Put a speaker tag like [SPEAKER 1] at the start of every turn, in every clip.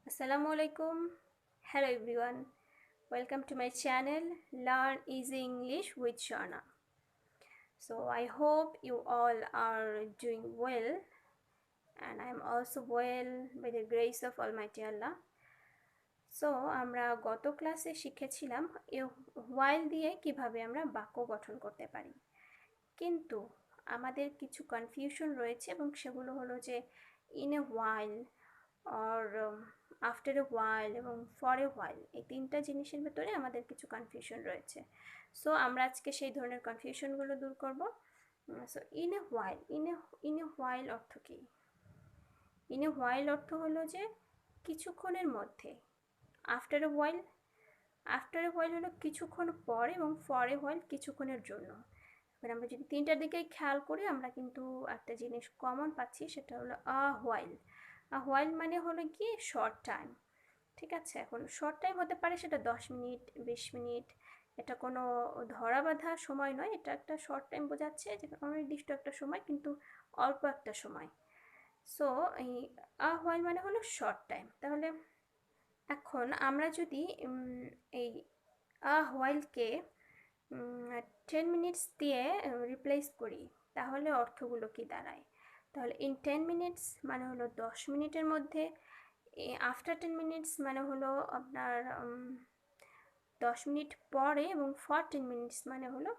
[SPEAKER 1] Assalamu alaikum. Hello everyone. Welcome to my channel Learn Easy English with Shana. So I hope you all are doing well and I am also well by the grace of Almighty Allah. So আমরা গত ক্লাসে শিখেছিলাম while দিয়ে কিভাবে আমরা বাক্য গঠন করতে পারি। কিন্তু আমাদের কিছু কনফিউশন রয়েছে এবং সেগুলো হলো যে in a while or after a while এবং ফর এ হোয়াইল, এই তিনটা জিনিসের ভেতরে আমাদের কিছু কনফিউশন রয়েছে। সো আমরা আজকে সেই ধরনের কনফিউশনগুলো দূর করব। সো ইন এ হোয়াইল অর্থ কী? ইন এ হোয়াইল অর্থ হলো যে কিছুক্ষণের মধ্যে। আফটার এ হোয়াইল হলো কিছুক্ষণ পর এবং ফর এ হোয়াইল কিছুক্ষণের জন্য। এবার আমরা যদি তিনটার দিকে খেয়াল করি আমরা কিন্তু একটা জিনিস কমন পাচ্ছি, সেটা হলো হোয়াইল মানে হলো কি শর্ট টাইম। ঠিক আছে, এখন শর্ট টাইম হতে পারে সেটা 10 মিনিট 20 মিনিট, এটা কোনো ধরা বাঁধা সময় নয়, এটা একটা শর্ট টাইম বোঝাচ্ছে যে অনির্দিষ্ট একটা সময় কিন্তু অল্প একটা সময়। সো এই হোয়াইল মানে হলো শর্ট টাইম। তাহলে এখন আমরা যদি এই হোয়াইলকে 10 মিনিটস দিয়ে রিপ্লেস করি তাহলে অর্থগুলো কি দাঁড়ায়? তাহলে ইন 10 মিনিটস মানে হলো 10 মিনিটের মধ্যে, আফটার 10 মিনিটস মানে হলো আপনার 10 মিনিট পরে, এবং ফর 10 মিনিটস মানে হলো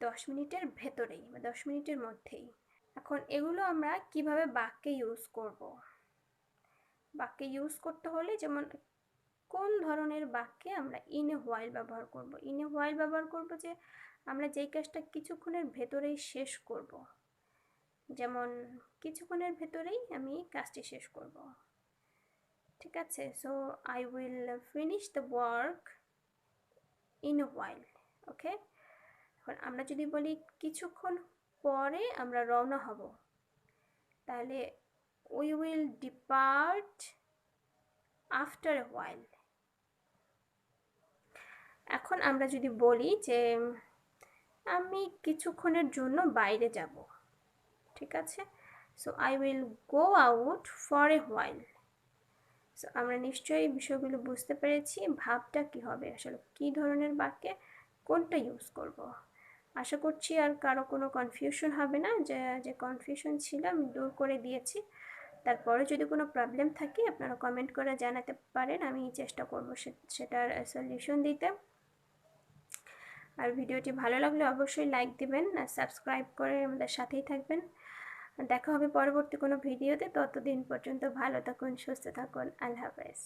[SPEAKER 1] 10 মিনিটের ভেতরেই বা 10 মিনিটের মধ্যেই। এখন এগুলো আমরা কিভাবে বাক্যে ইউজ করব? বাক্যে ইউজ করতে হলে যেমন কোন ধরনের বাক্যে আমরা ইন এ হোয়াইল ব্যবহার করব? ইন এ হোয়াইল ব্যবহার করব যে আমরা যেই কাজটা কিছুক্ষণের ভেতরেই শেষ করব, যেমন কিছুক্ষণের ভেতরেই আমি কাজটি শেষ করব। ঠিক আছে, so I will finish the work in a while. Okay, এখন আমরা যদি বলি কিছুক্ষণ পরে আমরা রওনা হব, তাহলে we will depart after a while. এখন আমরা যদি বলি যে আমি কিছুক্ষণের জন্য বাইরে যাব, ঠিক আছে, so I will go out for a while. So আমরা নিশ্চয়ই বিষয়গুলো বুঝতে পেরেছি ভাবটা কি হবে, আসলে কি ধরনের বাক্যে কোনটা ইউজ করব। আশা করছি আর কারো কোনো কনফিউশন হবে না, যে কনফিউশন ছিল আমি দূর করে দিয়েছি। তারপরে যদি কোনো প্রবলেম থাকে আপনারা কমেন্ট করে জানাতে পারেন, আমি চেষ্টা করব সেটার সলিউশন দিতে। আর ভিডিওটি ভালো লাগলে অবশ্যই লাইক দিবেন আর সাবস্ক্রাইব করে আমাদের সাথেই থাকবেন। দেখা হবে পরবর্তী কোনো ভিডিওতে, ততদিন পর্যন্ত ভালো থাকুন, সুস্থ থাকুন, আল্লাহ হাফেজ।